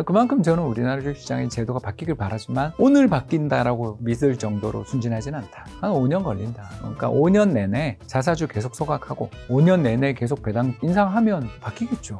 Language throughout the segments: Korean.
그만큼 저는 우리나라 주식시장의 제도가 바뀌길 바라지만 오늘 바뀐다라고 믿을 정도로 순진하진 않다. 한 5년 걸린다. 그러니까 5년 내내 자사주 계속 소각하고 5년 내내 계속 배당 인상하면 바뀌겠죠.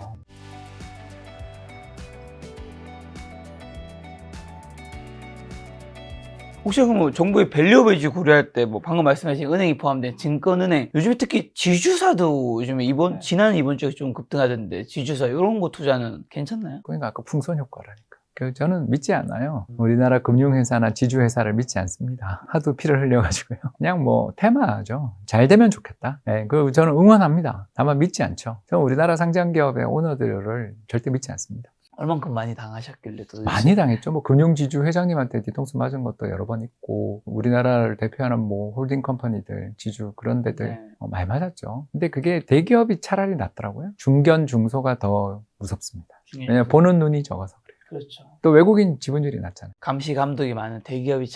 혹시 그럼 뭐 정부의 밸류 베이지 고려할 때 뭐 방금 말씀하신 은행이 포함된 증권은행, 요즘에 특히 지주사도 요즘에 지난 이번 주에 좀 급등하던데, 지주사 이런 거 투자는 괜찮나요? 그러니까 아까 풍선 효과라니까. 저는 믿지 않아요. 우리나라 금융회사나 지주회사를 믿지 않습니다. 하도 피를 흘려가지고요. 그냥 뭐 테마죠. 잘 되면 좋겠다. 네, 그리고 저는 응원합니다. 다만 믿지 않죠. 저는 우리나라 상장기업의 오너들을 절대 믿지 않습니다. 얼만큼 많이 당하셨길래 또 많이 당했죠. 뭐 금융지주 회장님한테 뒤통수 맞은 것도 여러 번 있고, 우리나라를 대표하는 뭐 홀딩 컴퍼니들, 지주 그런 데들 많이 맞았죠. 근데 그게 대기업이 차라리 낫더라고요. 중견, 중소가 더 무섭습니다. 왜냐면 보는 눈이 적어서 그래요. 그렇죠. 또 외국인 지분율이 낮잖아요. 감시 감독이 많은 대기업이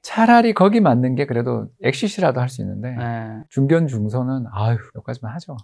차라리 거기 맞는 게 그래도 엑시시라도 할 수 있는데 중견, 중소는 아유 여기까지만 하죠.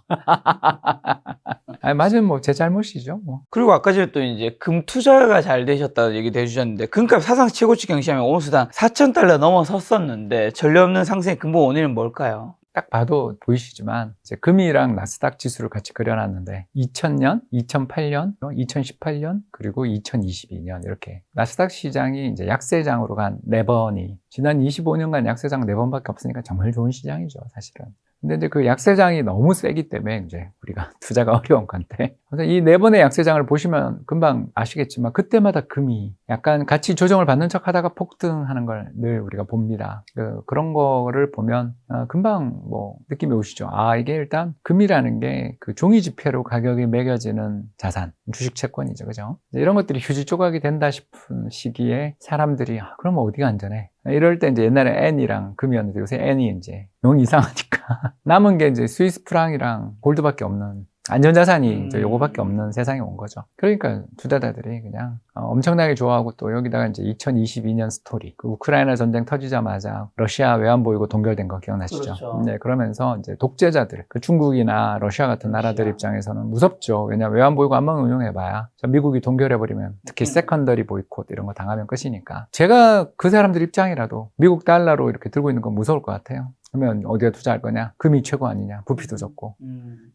아니, 맞으면 뭐 제 잘못이죠. 뭐. 그리고 아까 전에 또 이제 금 투자가 잘 되셨다고 얘기도 해주셨는데, 금값 사상 최고치 경시하면 온수당 4,000달러 넘어섰었는데 전례 없는 상승의 근본 원인은 뭘까요? 딱 봐도 보이시지만 이제 금이랑 나스닥 지수를 같이 그려놨는데 2000년, 2008년, 2018년 그리고 2022년 이렇게 나스닥 시장이 이제 약세장으로 간 4번이 지난 25년간 약세장 4번밖에 없으니까 정말 좋은 시장이죠, 사실은. 근데 이제 그 약세장이 너무 세기 때문에 이제 우리가 투자가 어려운 건데, 그래서 이 4번의 약세장을 보시면 금방 아시겠지만 그때마다 금이 약간 가치 조정을 받는 척 하다가 폭등하는 걸 늘 우리가 봅니다. 그런 거를 보면 금방 뭐 느낌이 오시죠. 아, 이게 일단 금이라는 게 그 종이 지폐로 가격이 매겨지는 자산, 주식 채권이죠, 그죠? 이런 것들이 휴지 조각이 된다 싶은 시기에 사람들이 그럼 어디가 안전해? 이럴 때 이제 옛날에 N이랑 금이었는데 요새 N이 이제 너무 이상하니까 남은 게 이제 스위스 프랑이랑 골드밖에 없는 안전자산이 이제 요거밖에 없는 세상이 온 거죠. 그러니까 투자자들이 그냥 엄청나게 좋아하고, 또 여기다가 이제 2022년 스토리, 그 우크라이나 전쟁 터지자마자 러시아 외환보유고 동결된 거 기억나시죠? 그렇죠. 네, 그러면서 이제 독재자들, 그 중국이나 러시아 같은 나라들 입장에서는 무섭죠. 왜냐하면 외환보유고 한번 운용해봐야 미국이 동결해버리면 특히 세컨더리 보이콧 이런 거 당하면 끝이니까. 제가 그 사람들 입장이라도 미국 달러로 이렇게 들고 있는 건 무서울 것 같아요. 그러면 어디에 투자할 거냐? 금이 최고 아니냐? 부피도 적고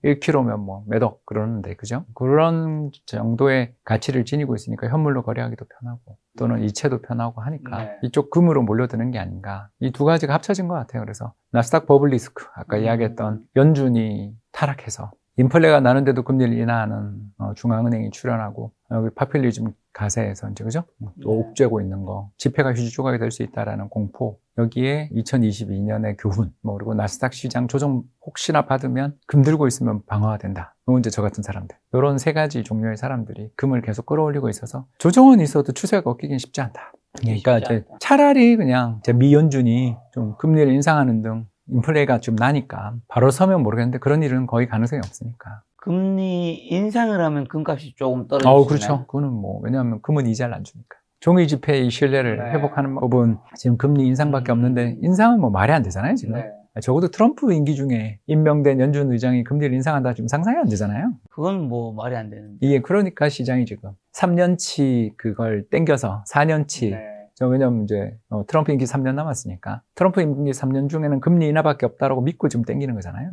1kg면 뭐 몇 억 그러는데, 그죠? 그런 정도의 가치를 지니고 있으니까 현물로 거래하기도 편하고 또는 이체도 편하고 하니까 이쪽 금으로 몰려드는 게 아닌가. 이 두 가지가 합쳐진 것 같아요. 그래서 나스닥 버블 리스크, 아까 이야기했던 연준이 타락해서 인플레가 나는데도 금리를 인하하는 중앙은행이 출연하고, 여기 파퓰리즘 가세에서 이제, 그죠? 또 옥죄고 있는 거, 지폐가 휴지 조각이 될 수 있다라는 공포, 여기에 2022년의 교훈, 그리고 나스닥 시장 조정 혹시나 받으면 금 들고 있으면 방어가 된다. 이건 이제 저 같은 사람들, 이런 세 가지 종류의 사람들이 금을 계속 끌어올리고 있어서 조정은 있어도 추세가 꺾이긴 쉽지 않다. 그러니까 차라리 그냥 미연준이 좀 금리를 인상하는 등 인플레가 좀 나니까 바로 서면 모르겠는데, 그런 일은 거의 가능성이 없으니까. 금리 인상을 하면 금값이 조금 떨어지나요? 그렇죠. 그거는 뭐, 왜냐하면 금은 이자를 안 주니까. 종이 지폐의 신뢰를 회복하는 법은 지금 금리 인상밖에 없는데, 인상은 뭐 말이 안 되잖아요, 지금. 적어도 트럼프 임기 중에 임명된 연준 의장이 금리를 인상한다 지금 상상이 안 되잖아요. 그건 뭐 말이 안 되는데. 이게 그러니까 시장이 지금 3년치 그걸 땡겨서 4년치. 왜냐면 이제 트럼프 임기 3년 남았으니까 트럼프 임기 3년 중에는 금리 인하밖에 없다라고 믿고 지금 땡기는 거잖아요.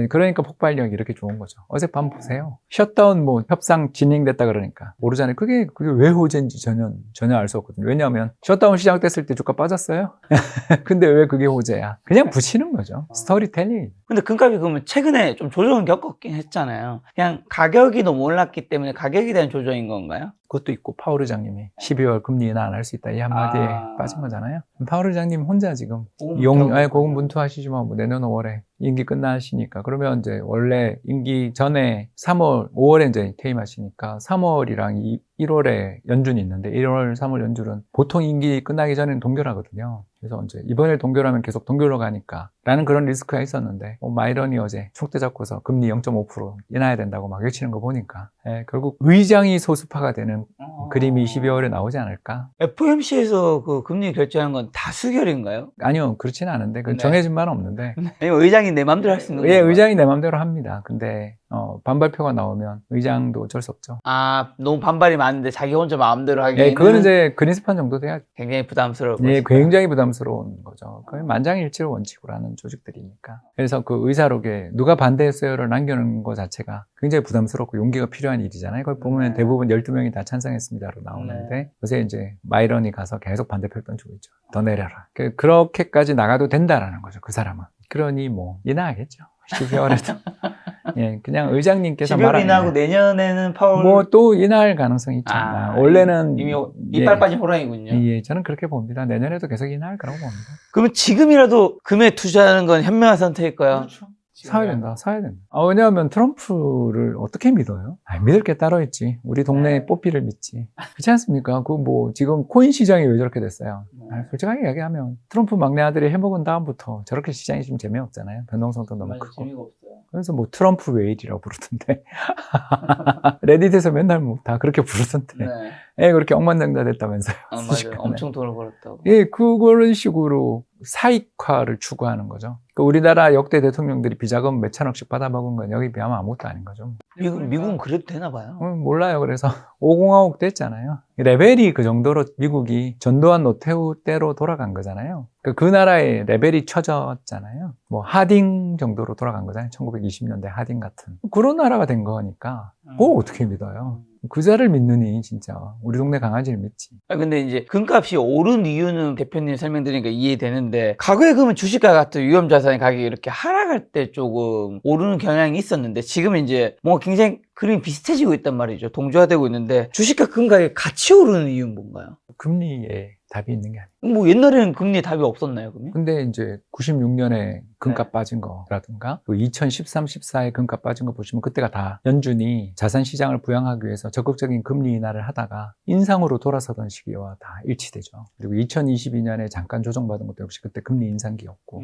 그러니까 폭발력이 이렇게 좋은 거죠. 어젯밤 보세요. 셧다운 뭐 협상 진행됐다 그러니까 모르잖아요. 그게 왜 호재인지 전혀 알 수 없거든요. 왜냐하면 셧다운 시작됐을 때 주가 빠졌어요. 근데 왜 그게 호재야? 그냥 붙이는 거죠. 스토리텔링. 근데 금값이 그러면 최근에 좀 조정을 겪었긴 했잖아요. 그냥 가격이 너무 올랐기 때문에 가격에 대한 조정인 건가요? 그것도 있고, 파월 의장님이 12월 금리 인하 안 할 수 있다 이 한마디에 빠진 거잖아요. 파월 의장님 혼자 지금 고군분투하시지만 뭐 내년 5월에 임기 끝나시니까, 그러면 이제 원래 임기 전에 3월, 5월에 이제 퇴임하시니까 3월이랑 1월에 연준이 있는데 1월, 3월 연준은 보통 임기 끝나기 전에는 동결하거든요. 그래서 이제 이번에 동결하면 계속 동결로 가니까 라는 그런 리스크가 있었는데, 마이런이 어제 총대 잡고서 금리 0.5% 인하해야 된다고 막 외치는 거 보니까 결국 의장이 소수파가 되는 그림이 12월에 나오지 않을까. FOMC에서 그 금리 결정하는 건 다수결인가요? 아니요, 그렇지는 않은데 정해진 바는 없는데 의장이 의장이 내 맘대로 할 수 있는 예, 건가요? 의장이 내 맘대로 합니다. 근데 반발표가 나오면 의장도 어쩔 수 없죠. 아, 너무 반발이 많은데 자기 혼자 마음대로 하기에는 예, 그거는 이제 그린스판 정도 돼야죠. 굉장히 부담스러울 예, 것이다. 굉장히 부담스러운 거죠. 거의 만장일치를 원칙으로 하는 조직들이니까. 그래서 그 의사록에 누가 반대했어요를 남겨놓은 것 자체가 굉장히 부담스럽고 용기가 필요한 일이잖아요. 그걸 보면 네. 대부분 12명이 다 찬성했습니다로 나오는데 요새 이제 마이런이 가서 계속 반대표를 던지고 있죠. 더 내려라. 그렇게까지 나가도 된다라는 거죠. 그 사람은. 그러니 뭐 인하하겠죠. 12월에도. 예, 그냥 의장님께서 12월 인하고 내년에는 파월 뭐또 인하할 가능성이 있지 않나. 원래는 이미 이빨 빠진 호랑이군요. 예, 저는 그렇게 봅니다. 내년에도 계속 인하할 거라고 봅니다. 그러면 지금이라도 금에 투자하는 건 현명한 선택일까요? 그렇죠. 사야 된다, 사야 된다. 왜냐하면 트럼프를 어떻게 믿어요? 믿을 게 따로 있지. 우리 동네 뽀삐를 믿지. 그렇지 않습니까? 그 뭐 지금 코인 시장이 왜 저렇게 됐어요? 솔직하게 이야기하면 트럼프 막내 아들이 해먹은 다음부터 저렇게 시장이 좀 재미없잖아요. 변동성도 너무 크고. 재미가 없어요. 그래서 뭐 트럼프 웨일이라고 부르던데. 레딧에서 맨날 뭐 다 그렇게 부르던데. 네. 그렇게 억만장자 됐다면서요. 맞아요. 순식간에. 엄청 돈을 벌었다고. 예, 그런 식으로 사익화를 추구하는 거죠. 우리나라 역대 대통령들이 비자금 몇천억씩 받아먹은 건 여기 비하면 아무것도 아닌 거죠. 미국은 그래도 되나 봐요. 몰라요. 그래서 5공화국 됐잖아요. 레벨이 그 정도로 미국이 전두환 노태우 때로 돌아간 거잖아요. 그 나라의 레벨이 처졌잖아요. 뭐 하딩 정도로 돌아간 거잖아요. 1920년대 하딩 같은. 그런 나라가 된 거니까 그거 어떻게 믿어요? 그자를 믿느니 진짜 우리 동네 강아지를 믿지. 근데 이제 금값이 오른 이유는 대표님 설명드리니까 이해되는데 과거에 그러면 주식과 같은 위험자산의 가격이 이렇게 하락할 때 조금 오르는 경향이 있었는데 지금 이제 뭔가 굉장히 그림이 비슷해지고 있단 말이죠. 동조화되고 있는데 주식과 금가격이 같이 오르는 이유는 뭔가요? 금리에 답이 있는 게 아니에요. 뭐 옛날에는 금리에 답이 없었나요, 그러면? 근데 이제 96년에 금값 네. 빠진 거라든가 2013, 14에 금값 빠진 거 보시면 그때가 다 연준이 자산 시장을 부양하기 위해서 적극적인 금리 인하를 하다가 인상으로 돌아서던 시기와 다 일치되죠. 그리고 2022년에 잠깐 조정받은 것도 역시 그때 금리 인상기였고.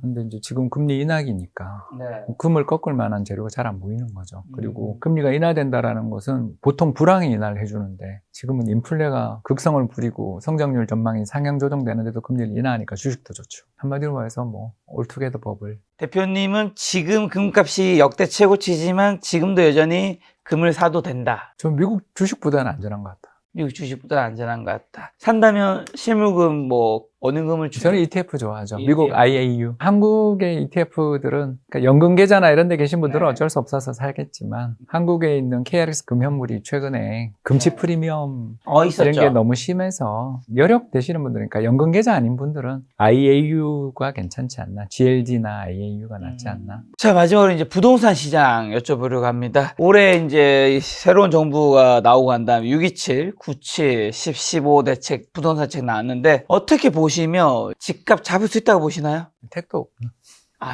근데 이제 지금 금리 인하기니까 네. 금을 꺾을 만한 재료가 잘 안 보이는 거죠. 그리고 음. 금리가 인하된다라는 것은 보통 불황이 인하를 해주는데 지금은 인플레가 극성을 부리고 성장률 전망이 상향 조정되는데도 금리를 인하하니까 주식도 좋죠. 한마디로 말해서 뭐 올투게더 버블. 대표님은 지금 금값이 역대 최고치지만 지금도 여전히 금을 사도 된다. 전 미국 주식보다는 안전한 것 같다. 미국 주식보다 안전한 것 같다. 산다면 실물금 뭐 어느 금을 주죠? 저는 ETF 좋아하죠. ETF. 미국 IAU. 한국의 ETF들은 그러니까 연금 계좌나 이런 데 계신 분들은 네. 어쩔 수 없어서 살겠지만 한국에 있는 KRX 금현물이 최근에 금치 네. 프리미엄 있었죠. 이런 게 너무 심해서 여력 되시는 분들은 그러니까 연금 계좌 아닌 분들은 IAU가 괜찮지 않나. GLD나 IAU가 낫지 않나. 자, 마지막으로 이제 부동산 시장 여쭤보려고 합니다. 올해 이제 새로운 정부가 나오고 난 다음에 627, 97, 10, 15 대책, 부동산 책 나왔는데 어떻게 보시며 집값 잡을 수 있다고 보시나요? 택도 없고.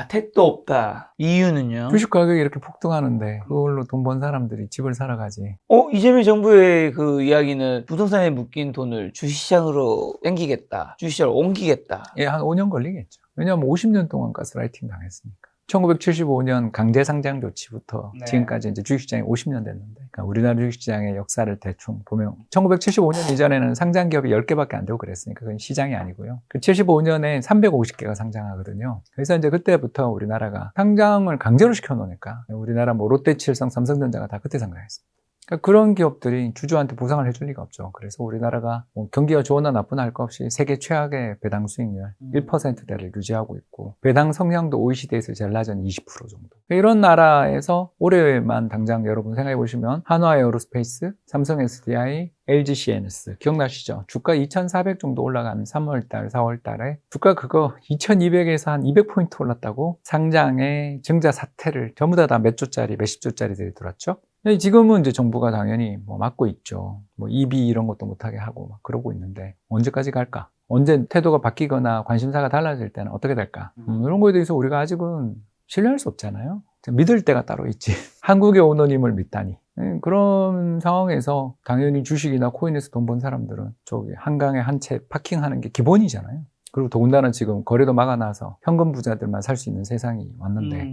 택도 없다. 이유는요? 주식 가격이 이렇게 폭등하는데 그걸로 돈 번 사람들이 집을 사러 가지. 이재명 정부의 그 이야기는 부동산에 묶인 돈을 주식시장으로 땡기겠다. 주식시장으로 옮기겠다. 한 5년 걸리겠죠. 왜냐하면 50년 동안 가스라이팅 당했으니까. 1975년 강제 상장 조치부터 네. 지금까지 이제 주식시장이 50년 됐는데, 그러니까 우리나라 주식시장의 역사를 대충 보면 1975년 이전에는 상장 기업이 10개밖에 안 되고 그랬으니까 그건 시장이 아니고요. 그 75년에 350개가 상장하거든요. 그래서 이제 그때부터 우리나라가 상장을 강제로 시켜놓으니까 우리나라 뭐 롯데칠성, 삼성전자가 다 그때 상장했습니다. 그러니까 그런 기업들이 주주한테 보상을 해줄 리가 없죠. 그래서 우리나라가 뭐 경기가 좋으나 나쁘나 할 거 없이 세계 최악의 배당 수익률 1%대를 유지하고 있고 배당 성향도 OECD에서 제일 낮은 20% 정도. 이런 나라에서 올해만 당장 여러분 생각해 보시면 한화 에어로스페이스, 삼성 SDI, LG CNS 기억나시죠? 주가 2,400 정도 올라간 3월달, 4월달에 주가 그거 2,200에서 한 200포인트 올랐다고 상장의 증자 사태를 전부 다 몇 조짜리, 몇십 조짜리들이 들었죠? 지금은 이제 정부가 당연히 뭐 막고 있죠. 뭐 EB 이런 것도 못하게 하고 막 그러고 있는데 언제까지 갈까? 언제 태도가 바뀌거나 관심사가 달라질 때는 어떻게 될까? 이런 거에 대해서 우리가 아직은 신뢰할 수 없잖아요. 믿을 때가 따로 있지. 한국의 오너님을 믿다니. 그런 상황에서 당연히 주식이나 코인에서 돈 번 사람들은 저기 한강에 한 채 파킹하는 게 기본이잖아요. 그리고 더군다나 지금 거래도 막아놔서 현금 부자들만 살 수 있는 세상이 왔는데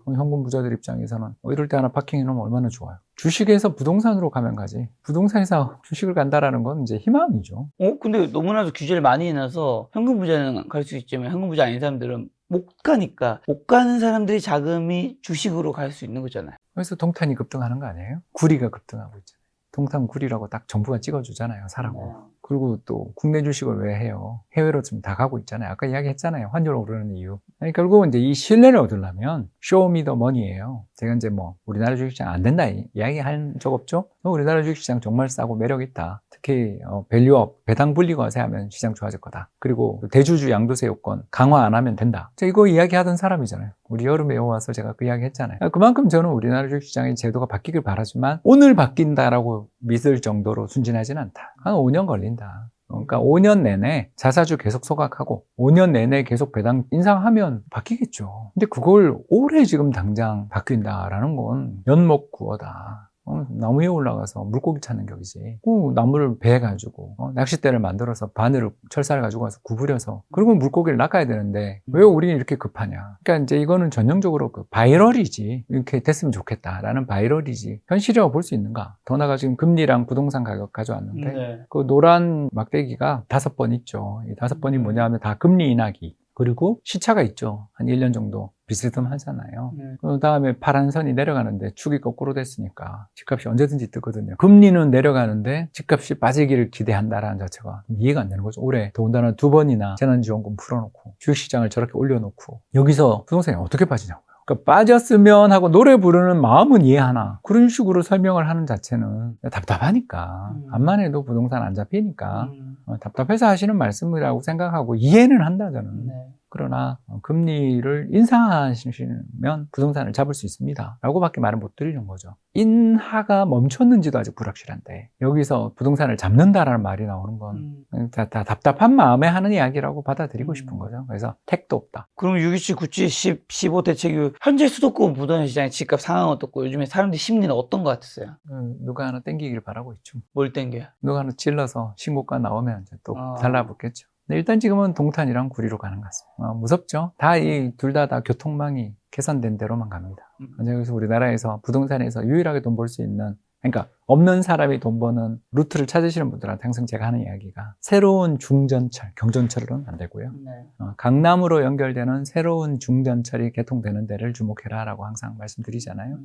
그럼 현금 부자들 입장에서는 이럴 때 하나 파킹해놓으면 얼마나 좋아요. 주식에서 부동산으로 가면 가지 부동산에서 주식을 간다라는 건 이제 희망이죠. 근데 너무나도 규제를 많이 해놔서 현금 부자는 갈 수 있지만 현금 부자 아닌 사람들은 못 가니까 못 가는 사람들이 자금이 주식으로 갈 수 있는 거잖아요. 그래서 동탄이 급등하는 거 아니에요? 구리가 급등하고 있잖아요. 동탄 구리라고 딱 정부가 찍어주잖아요. 사라고. 그리고 또 국내 주식을 왜 해요? 해외로 지금 다 가고 있잖아요. 아까 이야기했잖아요. 환율 오르는 이유. 아니, 결국은 이제 이 신뢰를 얻으려면 쇼미더머니예요. 제가 이제 뭐 우리나라 주식시장 안 된다 이야기한 적 없죠? 우리나라 주식시장 정말 싸고 매력 있다. 특히 밸류업, 배당 분리 과세하면 시장 좋아질 거다. 그리고 대주주 양도세 요건 강화 안 하면 된다. 제가 이거 이야기하던 사람이잖아요. 우리 여름에 와서 제가 그 이야기 했잖아요. 그만큼 저는 우리나라 주식시장의 제도가 바뀌길 바라지만 오늘 바뀐다라고 믿을 정도로 순진하진 않다. 한 5년 걸린다. 그러니까 5년 내내 자사주 계속 소각하고 5년 내내 계속 배당 인상하면 바뀌겠죠. 근데 그걸 올해 지금 당장 바뀐다라는 건 연목구어다. 나무 위에 올라가서 물고기 찾는 격이지. 나무를 베가지고 낚싯대를 만들어서 바늘을 철사를 가지고 와서 구부려서 그리고 물고기를 낚아야 되는데 왜 우리는 이렇게 급하냐. 그러니까 이제 이거는 전형적으로 그 바이럴이지. 이렇게 됐으면 좋겠다라는 바이럴이지. 현실이라고 볼 수 있는가. 더 나아가 지금 금리랑 부동산 가격 가져왔는데 그 노란 막대기가 5번 있죠. 이 5번이 뭐냐면 다 금리 인하기. 그리고 시차가 있죠. 한 1년 정도 비스듬하잖아요. 그 다음에 파란 선이 내려가는데 축이 거꾸로 됐으니까 집값이 언제든지 뜨거든요. 금리는 내려가는데 집값이 빠지기를 기대한다라는 자체가 이해가 안 되는 거죠. 올해 더군다나 2번이나 재난지원금 풀어놓고 주식시장을 저렇게 올려놓고 여기서 부동산이 어떻게 빠지냐고요. 그러니까 빠졌으면 하고 노래 부르는 마음은 이해하나 그런 식으로 설명을 하는 자체는 답답하니까 암만 해도 부동산 안 잡히니까 답답해서 하시는 말씀이라고 생각하고 이해는 한다 저는. 그러나 금리를 인상하시면 부동산을 잡을 수 있습니다 라고 밖에 말을 못 드리는 거죠. 인하가 멈췄는지도 아직 불확실한데 여기서 부동산을 잡는다라는 말이 나오는 건 다 답답한 마음에 하는 이야기라고 받아들이고 싶은 거죠. 그래서 택도 없다. 그럼 627, 97, 10, 15 대책이 현재 수도권 부동산 시장의 집값 상황은 어떻고 요즘에 사람들 심리는 어떤 것 같았어요? 누가 하나 땡기길 바라고 있죠. 뭘 땡겨요? 누가 하나 찔러서 신고가 나오면 이제 또 달라붙겠죠. 근데 일단 지금은 동탄이랑 구리로 가는 것 같습니다. 무섭죠? 둘 다 교통망이 개선된 대로만 갑니다. 그래서 우리나라에서 부동산에서 유일하게 돈 벌 수 있는, 그러니까 없는 사람이 돈 버는 루트를 찾으시는 분들한테 항상 제가 하는 이야기가 새로운 중전철, 경전철은 안 되고요. 강남으로 연결되는 새로운 중전철이 개통되는 데를 주목해라 라고 항상 말씀드리잖아요.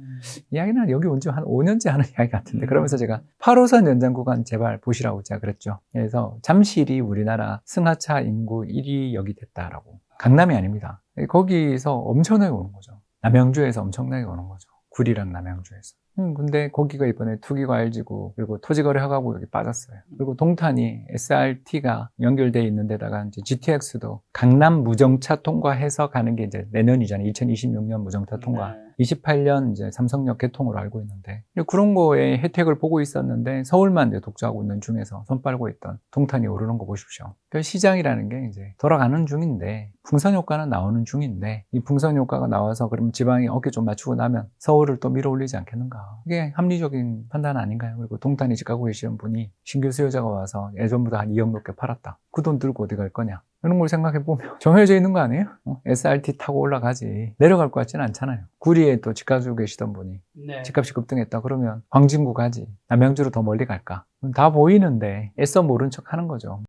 이야기는 여기 온 지 한 5년째 하는 이야기 같은데 그러면서 제가 8호선 연장 구간 제발 보시라고 제가 그랬죠. 그래서 잠실이 우리나라 승하차 인구 1위 됐다라고. 강남이 아닙니다. 거기서 엄청나게 오는 거죠. 남양주에서 엄청나게 오는 거죠. 구리랑 남양주에서. 근데 거기가 이번에 투기과열지구 그리고 토지거래 허가구 여기 빠졌어요. 그리고 동탄이 SRT가 연결돼 있는 데다가 이제 GTX도 강남 무정차 통과해서 가는 게 이제 내년이잖아요. 2026년 무정차 통과. 28년 이제 삼성역 개통으로 알고 있는데 그런 거에 혜택을 보고 있었는데 서울만 이제 독주하고 있는 중에서 손 빨고 있던 동탄이 오르는 거 보십시오. 그 시장이라는 게 이제 돌아가는 중인데 풍선 효과는 나오는 중인데 이 풍선 효과가 나와서 그러면 지방이 어깨 좀 맞추고 나면 서울을 또 밀어 올리지 않겠는가. 이게 합리적인 판단 아닌가요? 그리고 동탄에 집 갖고 계시는 분이 신규 수요자가 와서 예전보다 한 2억 넘게 팔았다. 그 돈 들고 어디 갈 거냐? 이런 걸 생각해보면 정해져 있는 거 아니에요? SRT 타고 올라가지. 내려갈 것 같지는 않잖아요. 구리에 또 집 가지고 계시던 분이 집값이 급등했다 그러면 광진구 가지. 남양주로 더 멀리 갈까? 다 보이는데 애써 모른 척 하는 거죠.